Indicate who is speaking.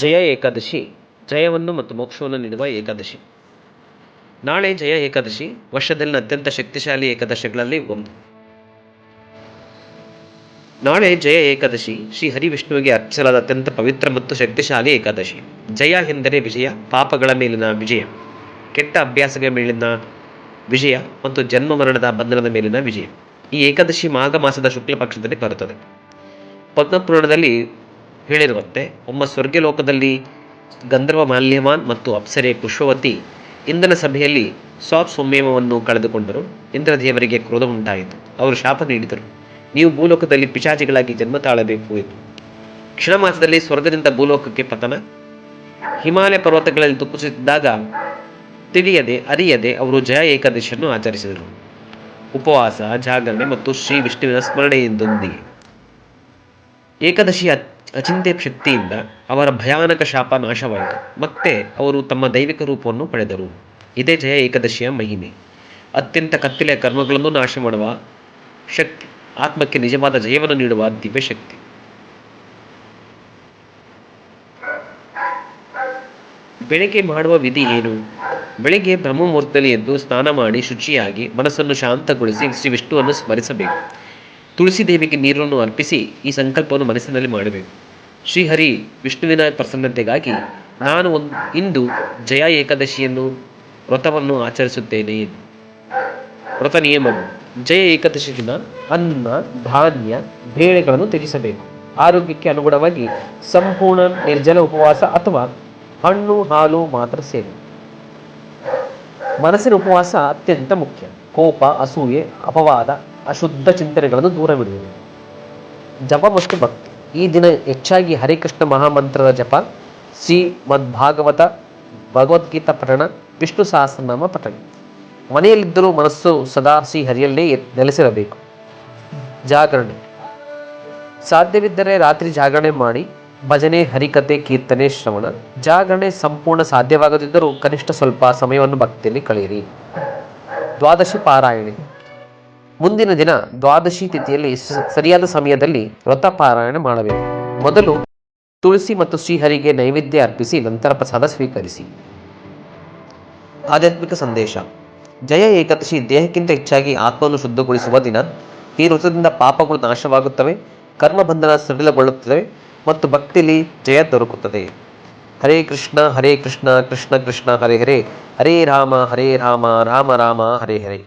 Speaker 1: ಜಯ ಏಕಾದಶಿ ಜಯವನ್ನು ಮತ್ತು ಮೋಕ್ಷವನ್ನು ನೀಡುವ ಏಕಾದಶಿ. ನಾಳೆ ಜಯ ಏಕಾದಶಿ ವರ್ಷದಲ್ಲಿನ ಅತ್ಯಂತ ಶಕ್ತಿಶಾಲಿ ಏಕಾದಶಿಗಳಲ್ಲಿ ಒಂದು. ನಾಳೆ ಜಯ ಏಕಾದಶಿ ಶ್ರೀ ಹರಿವಿಷ್ಣುವಿಗೆ ಅರ್ಪಿಸಲಾದ ಅತ್ಯಂತ ಪವಿತ್ರ ಮತ್ತು ಶಕ್ತಿಶಾಲಿ ಏಕಾದಶಿ. ಜಯ ಎಂದರೆ ವಿಜಯ, ಪಾಪಗಳ ಮೇಲಿನ ವಿಜಯ, ಕೆಟ್ಟ ಅಭ್ಯಾಸಗಳ ಮೇಲಿನ ವಿಜಯ ಮತ್ತು ಜನ್ಮ ಮರಣದ ಬಂಧನದ ಮೇಲಿನ ವಿಜಯ. ಈ ಏಕಾದಶಿ ಮಾಘ ಮಾಸದ ಶುಕ್ಲ ಪಕ್ಷದಲ್ಲಿ ಬರುತ್ತದೆ. ಪದ್ಮಪುರಾಣದಲ್ಲಿ ಹೇಳಿರುವಂತೆ ಒಮ್ಮ ಸ್ವರ್ಗಲೋಕದಲ್ಲಿ ಗಂಧರ್ವ ಮಾಲ್ಯವಾನ್ ಮತ್ತು ಅಪ್ಸರೆ ಪುಷ್ಪವತಿ ಇಂದ್ರನ ಸಭೆಯಲ್ಲಿ ಸ್ವಾಪ್ಸೌಮ್ಯವನ್ನು ಕಳೆದುಕೊಂಡರು. ಇಂದ್ರದೇವರಿಗೆ ಕ್ರೋಧ ಉಂಟಾಯಿತು. ಅವರು ಶಾಪ ನೀಡಿದರು, ನೀವು ಭೂಲೋಕದಲ್ಲಿ ಪಿಶಾಚಿಗಳಾಗಿ ಜನ್ಮ ತಾಳಬೇಕು ಎಂದು. ಕ್ಷಣಮಾಸದಲ್ಲಿ ಸ್ವರ್ಗದಿಂದ ಭೂಲೋಕಕ್ಕೆ ಪತನ. ಹಿಮಾಲಯ ಪರ್ವತಗಳಲ್ಲಿ ತುಪ್ಪುಸುತ್ತಿದ್ದಾಗ ತಿಳಿಯದೆ ಅರಿಯದೆ ಅವರು ಜಯ ಏಕಾದಶಿಯನ್ನು ಆಚರಿಸಿದರು. ಉಪವಾಸ, ಜಾಗರಣೆ ಮತ್ತು ಶ್ರೀ ವಿಷ್ಣುವಿನ ಸ್ಮರಣೆಯೊಂದಿಗೆ. ಏಕಾದಶಿಯ ಅಚಿಂತ್ಯ ಶಕ್ತಿಯಿಂದ ಅವರ ಭಯಾನಕ ಶಾಪ ನಾಶವಾಯಿತು. ಮತ್ತೆ ಅವರು ತಮ್ಮ ದೈವಿಕ ರೂಪವನ್ನು ಪಡೆದರು. ಇದೇ ಜಯ ಏಕಾದಶಿಯ ಮಹಿಮೆ. ಅತ್ಯಂತ ಕತ್ತಲೆಯ ಕರ್ಮಗಳನ್ನು ನಾಶ ಮಾಡುವ ಶಕ್ತಿ, ಆತ್ಮಕ್ಕೆ ನಿಜವಾದ ಜಯವನ್ನು ನೀಡುವ ದಿವ್ಯ ಶಕ್ತಿ. ಬೆಳಗ್ಗೆ ಮಾಡುವ ವಿಧಿ ಏನು? ಬೆಳಿಗ್ಗೆ ಬ್ರಹ್ಮಮುಹೂರ್ತದಲ್ಲಿ ಎದ್ದು ಸ್ನಾನ ಮಾಡಿ ಶುಚಿಯಾಗಿ ಮನಸ್ಸನ್ನು ಶಾಂತಗೊಳಿಸಿ ಶ್ರೀ ವಿಷ್ಣುವನ್ನು ಸ್ಮರಿಸಬೇಕು. ತುಳಸಿ ದೇವಿಗೆ ನೀರನ್ನು ಅರ್ಪಿಸಿ ಈ ಸಂಕಲ್ಪವನ್ನು ಮನಸ್ಸಿನಲ್ಲಿ ಮಾಡಬೇಕು. ಶ್ರೀಹರಿ ವಿಷ್ಣುವಿನ ಪ್ರಸನ್ನತೆಗಾಗಿ ನಾನು ಇಂದು ಜಯ ಏಕಾದಶಿಯನ್ನು ವ್ರತವನ್ನು ಆಚರಿಸುತ್ತೇನೆ. ವ್ರತ ನಿಯಮಗಳು: ಜಯ ಏಕಾದಶಿ ದಿನ ಅನ್ನ, ಧಾನ್ಯ, ಬೇಳೆಗಳನ್ನು ತ್ಯಜಿಸಬೇಕು. ಆರೋಗ್ಯಕ್ಕೆ ಅನುಗುಣವಾಗಿ ಸಂಪೂರ್ಣ ನಿರ್ಜಲ ಉಪವಾಸ ಅಥವಾ ಹಣ್ಣು ಹಾಲು ಮಾತ್ರ ಸೇವೆ. ಮನಸ್ಸಿನ ಉಪವಾಸ ಅತ್ಯಂತ ಮುಖ್ಯ. ಕೋಪ, ಅಸೂಯೆ, ಅಪವಾದ, ಅಶುದ್ಧ ಚಿಂತನೆಗಳನ್ನು ದೂರವಿಡುವುದು. ಜಪ ಮತ್ತು ಭಕ್ತಿ: ಈ ದಿನ ಹೆಚ್ಚಾಗಿ ಹರಿಕೃಷ್ಣ ಮಹಾಮಂತ್ರದ ಜಪ, ಶ್ರೀಮದ್ಭಾಗವತ, ಭಗವದ್ಗೀತಾ ಪಠಣ, ವಿಷ್ಣು ಸಹಸ್ರನಾಮ ಪಠಣ. ಮನೆಯಲ್ಲಿದ್ದರೂ ಮನಸ್ಸು ಸದಾ ಶ್ರೀ ಹರಿಯಲ್ಲೇ ನೆಲೆಸಿರಬೇಕು. ಜಾಗರಣೆ: ಸಾಧ್ಯವಿದ್ದರೆ ರಾತ್ರಿ ಜಾಗರಣೆ ಮಾಡಿ ಭಜನೆ, ಹರಿಕತೆ, ಕೀರ್ತನೆ, ಶ್ರವಣ. ಜಾಗರಣೆ ಸಂಪೂರ್ಣ ಸಾಧ್ಯವಾಗದಿದ್ದರೂ ಕನಿಷ್ಠ ಸ್ವಲ್ಪ ಸಮಯವನ್ನು ಭಕ್ತಿಯಲ್ಲಿ ಕಳೆಯಿರಿ. ದ್ವಾದಶಿ ಪಾರಾಯಣೆ: ಮುಂದಿನ ದಿನ ದ್ವಾದಶಿ ತಿಥಿಯಲ್ಲಿ ಸರಿಯಾದ ಸಮಯದಲ್ಲಿ ವ್ರತ ಪಾರಾಯಣ ಮಾಡಬೇಕು. ಮೊದಲು ತುಳಸಿ ಮತ್ತು ಶ್ರೀಹರಿಗೆ ನೈವೇದ್ಯ ಅರ್ಪಿಸಿ ನಂತರ ಪ್ರಸಾದ ಸ್ವೀಕರಿಸಿ. ಆಧ್ಯಾತ್ಮಿಕ ಸಂದೇಶ: ಜಯ ಏಕಾದಶಿ ದೇಹಕ್ಕಿಂತ ಹೆಚ್ಚಾಗಿ ಆತ್ಮವನ್ನು ಶುದ್ಧಗೊಳಿಸುವ ದಿನ. ಈ ವ್ರತದಿಂದ ಪಾಪಗಳು ನಾಶವಾಗುತ್ತವೆ, ಕರ್ಮಬಂಧನ ಸಡಿಲಗೊಳ್ಳುತ್ತವೆ ಮತ್ತು ಭಕ್ತಿಯಲ್ಲಿ ಜಯ ದೊರಕುತ್ತದೆ. ಹರೇ ಕೃಷ್ಣ ಕೃಷ್ಣ ಕೃಷ್ಣ ಹರೇ ಹರೇ, ಹರೇ ರಾಮ ರಾಮ ರಾಮ ಹರೇ ಹರೇ.